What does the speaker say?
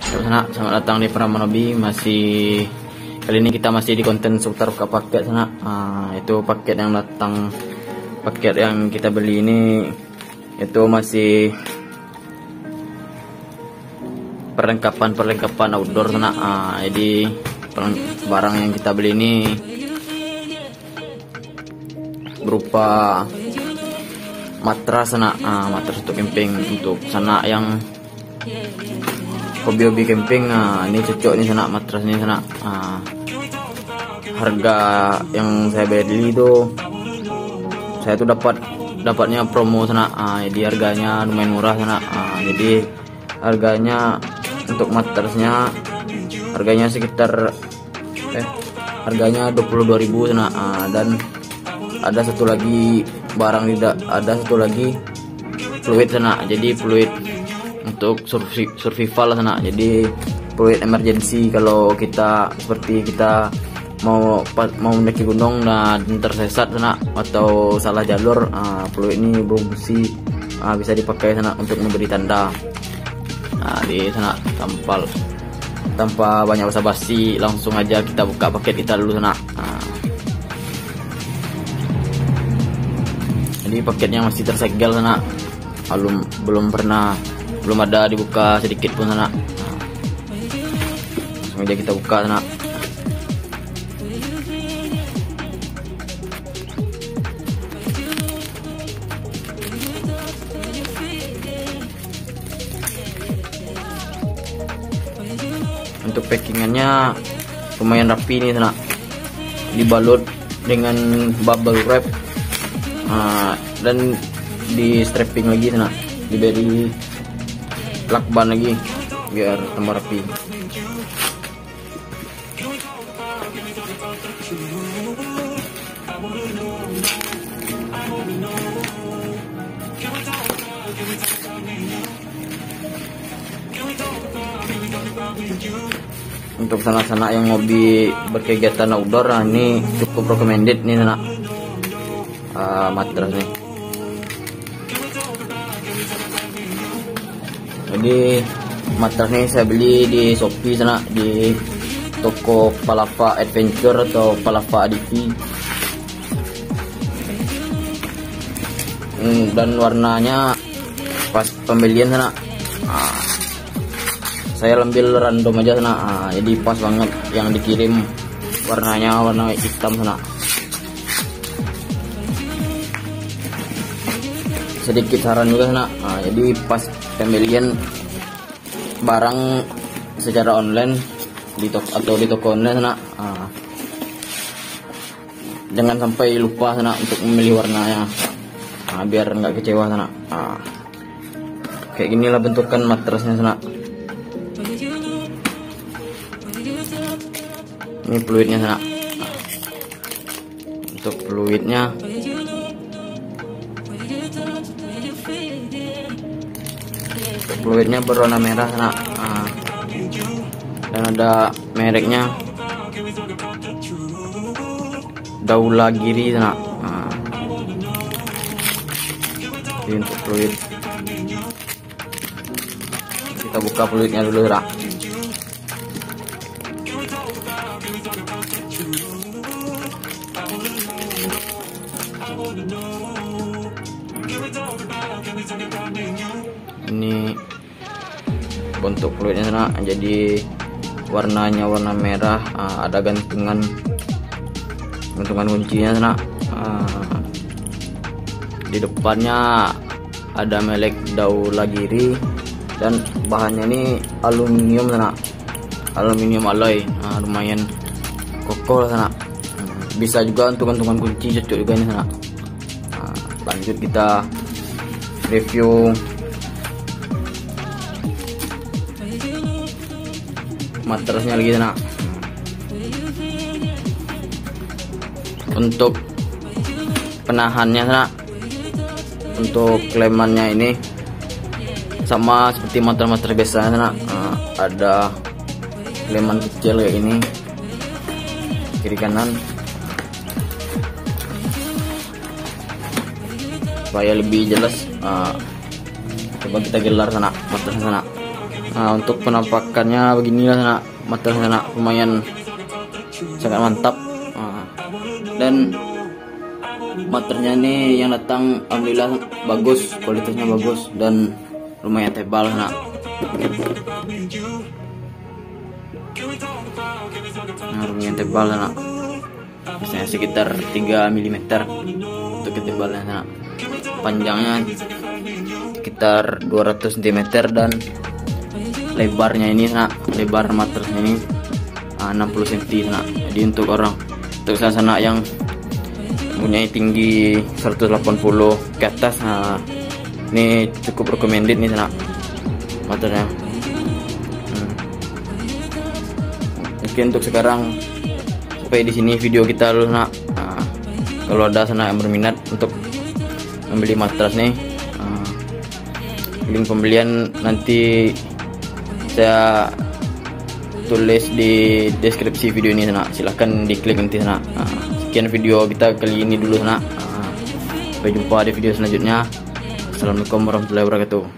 Sana, selamat datang di Pramanobi. Kali ini kita masih di konten seputar buka paket sana. Itu paket yang datang, paket yang kita beli ini itu masih perlengkapan outdoor sana. Jadi barang yang kita beli ini berupa matras sana, matras untuk camping untuk sana yang hobi camping. Ini cocok nih sana, matras ini sana. Harga yang saya beli itu saya tuh dapatnya promo sana. Jadi harganya lumayan murah sana. Jadi harganya untuk matrasnya harganya sekitar harganya 22.000 sana. Dan ada satu lagi fluid sana. Jadi fluid untuk survival sana. Jadi fluid emergency kalau kita mau mendaki gunung dan tersesat sana atau salah jalur, fluid ini berfungsi bisa dipakai sana untuk memberi tanda. Di sana tanpa banyak basa-basi, langsung aja kita buka paket kita dulu sana. Jadi paketnya masih tersegel sana, belum ada dibuka sedikit pun sana. Langsung aja kita buka sana. Untuk packingannya lumayan rapi nih sana, dibalut dengan bubble wrap, dan di strapping lagi sana, diberi lakban lagi biar tambah rapi. Untuk sana-sana yang hobi berkegiatan outdoor, ini cukup recommended nih sana, matras nih. Jadi matras ini saya beli di Shopee sana, di toko Palapa Adventure atau Palapa ADV. Dan warnanya pas pembelian sana, saya ambil random aja sana. Jadi pas banget yang dikirim warnanya warna hitam sana. Sedikit saran juga sana, jadi pas pembelian barang secara online di toko online sana, jangan sampai lupa sana untuk memilih warnanya, biar nggak kecewa sana. Kayak ginilah bentukan matrasnya sana. Ini fluidnya sana. Untuk fluidnya berwarna merah sana, dan ada mereknya Daulagiri sana. Ini untuk fluid, kita buka fluidnya dulu sana. Ini bentuk fluidnya sana, jadi warnanya warna merah, ada gantungan kuncinya sana. Di depannya ada merek Daulagiri, dan bahannya ini aluminium sana, aluminium alloy. Lumayan kokoh sana. Bisa juga untuk gantungan kunci, cocok juga ini sana. Lanjut kita review matrasnya lagi sana. Untuk penahannya sana, untuk klemannya ini sama seperti matras biasa sana. Ada kleman kecil kayak ini, kiri kanan, supaya lebih jelas. Coba kita gelar sana matrasnya sana. Nah, untuk penampakannya beginilah sana, materialnya sana lumayan sangat mantap. Nah, dan materialnya ini yang datang alhamdulillah bagus, kualitasnya bagus dan lumayan tebal sana. Nah, lumayan tebal sana, misalnya sekitar 3 mm untuk ketebalan sana. Panjangnya sekitar 200 cm dan lebarnya ini sana, lebar materialnya ini 60 cm sana. Jadi untuk sana yang mempunyai tinggi 180 ke atas, nah ini cukup recommended nih sana materialnya. Mungkin untuk sekarang sampai di sini video kita dulu nak. Nah, kalau ada sana yang berminat untuk membeli matras nih, link pembelian nanti saya tulis di deskripsi video ini sana, silahkan diklik nanti sana. Sekian video kita kali ini dulu sana. Sampai jumpa di video selanjutnya. Assalamualaikum warahmatullahi wabarakatuh.